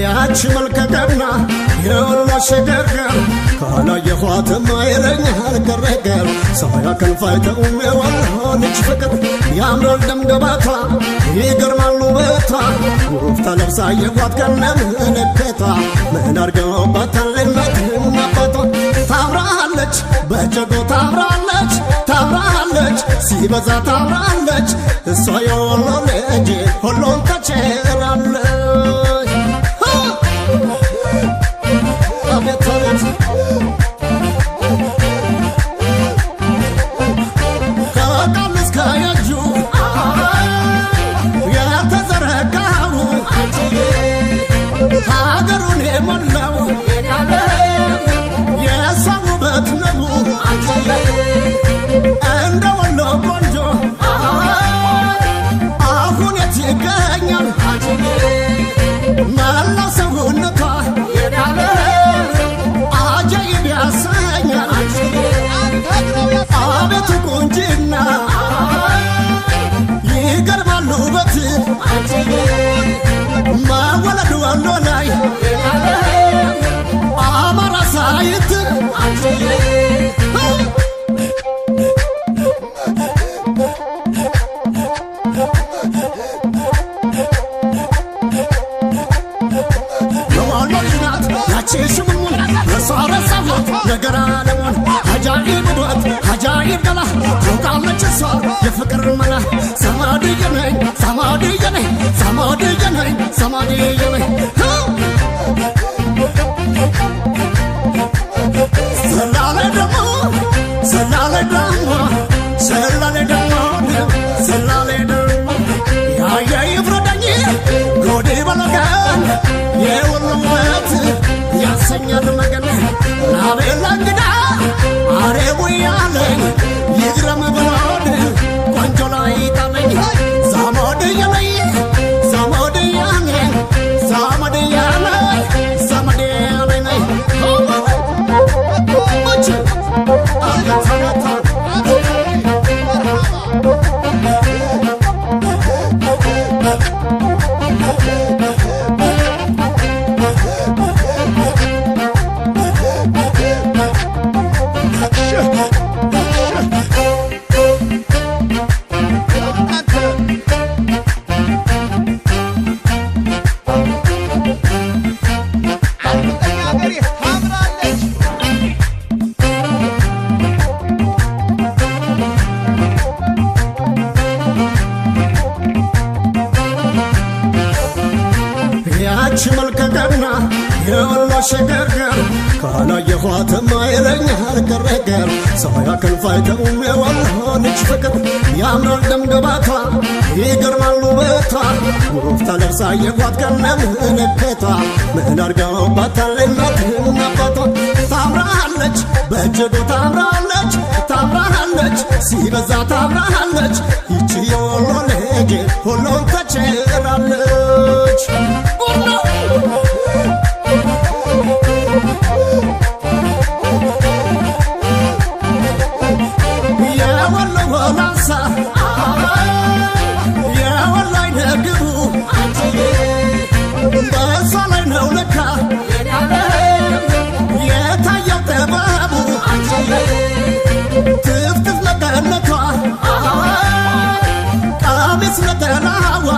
ያች መልከቀና የወሎ ሸገርገር ካላየኋት ማይለኛል ገረገር ሰው ያከንፋይተውም የወሎ ልጅ ፍቅር ያምራል ደምገባታ ይገርማል ውበቷ ወፍታ ለብሳ የጓት ከነምልክቷ ምን አርገውባታል እናትና አባቷ ታምራለች በጀጎ ታምራለች ታምራለች ሲበዛ ታምራለች እሷ የወሎ ልጅ ሁሉን ተችላለች ሀገሩን የሞላው የሰው ውበት ነው እንደ ወሎ ቆንጆ አሁን የት ይገኛል መላው ሰውነቷ አጃይብ ያሰኛል አቤቱ ቁንጅና ይገርማል ውበት መወለድ ወሎ ላይ አማራ ሳይት ለዋሎችናት ያቺ ሽሙሙን እሷ ረሳሁት ነገር አለሙን አጃኢብ ውበት አጃኢብ ገላ ታውቃለች እሷ የፍቅር መላ ሰማድዬ ነኝ ሰማድዬ ነኝ ሰማድዬ ነኝ ሰማድዬ ነኝ ሰላሌ ደሞ ሰላሌ ደሞ ሰላሌ ደሞ ሰላሌ ደሞ ያየ ይፍረደኝ ጎዴ በለገን የወሎ ውበት ያሰኛል መገን ናቤላ እንግዳ አሬቡ ያለኝ ይግረም ብሎን ቆንጆ ላይ ጣለኝ ዘመድዬ ነኝ ዘመድዬ ነኝ ዘመድዬ ነኝ ዘመድዬ ነኝ ያች መልከቀና የወሎ ሸገርገር ካላየኋት ማይለኛል ገረገር ሰው ያከንፋይተውም የወሎ ልጅ ፍቅር ያምራል ደምገባቷ ይገርማል ውበቷ ወፍታ ለብሳ የጓት ከነምልክቷ ምን አርገውባታል እናትና አባቷ ታምራለች በእጅጉ ታምራለች ታምራለች ሲበዛ ታምራለች ይቺ የወሎ ልጅ ሁሉን ተችላለች የወሎ ወላንሳ የወሎ አይነግቡ በሷ ላይ ነው ለካ የታየው ጥበቡ ትፍትፍ ለቀነቷ ቀሚስ ነጠላዋ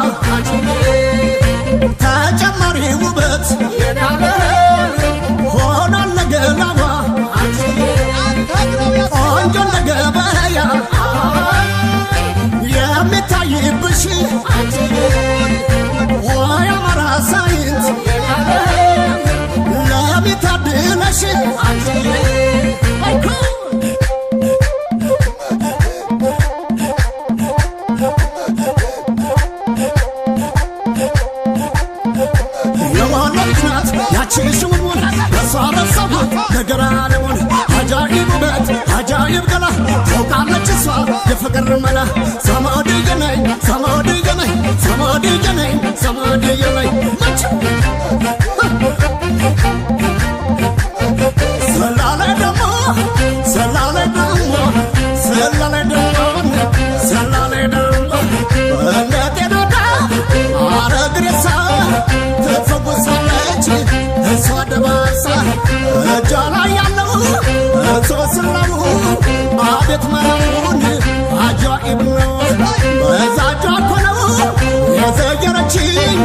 ተጨማሪ ውበት ሆኗል ለገላዋ ቆንጆ ለገበያ የሚታይብሽ ወይ አማራ ሳይንት ለሚታድለሽ የዋሎችናት ያቺ ሽሙሙን እሷ ረሳሁት ነገር አለሙን አጃኢብ ውበት አጃኢብ ገላ ታውቃለች እሷ የፍቅር መላ ሰማድዬ ነኝ ሰማድዬ ነኝ ሰማድዬ ነኝ ሰማድዬ ነኝ ሰላሌ ደሞ ሰላሌ ደሞ ሰላሌ ደሞ ሰላሌ ደሞ እንደ ጤናዳ አረግሬሳ ተፈወሳለች በስላሙ አቤት መራውን አጃኢብ ነው በዛጃ ኮነው የዘገረችኝ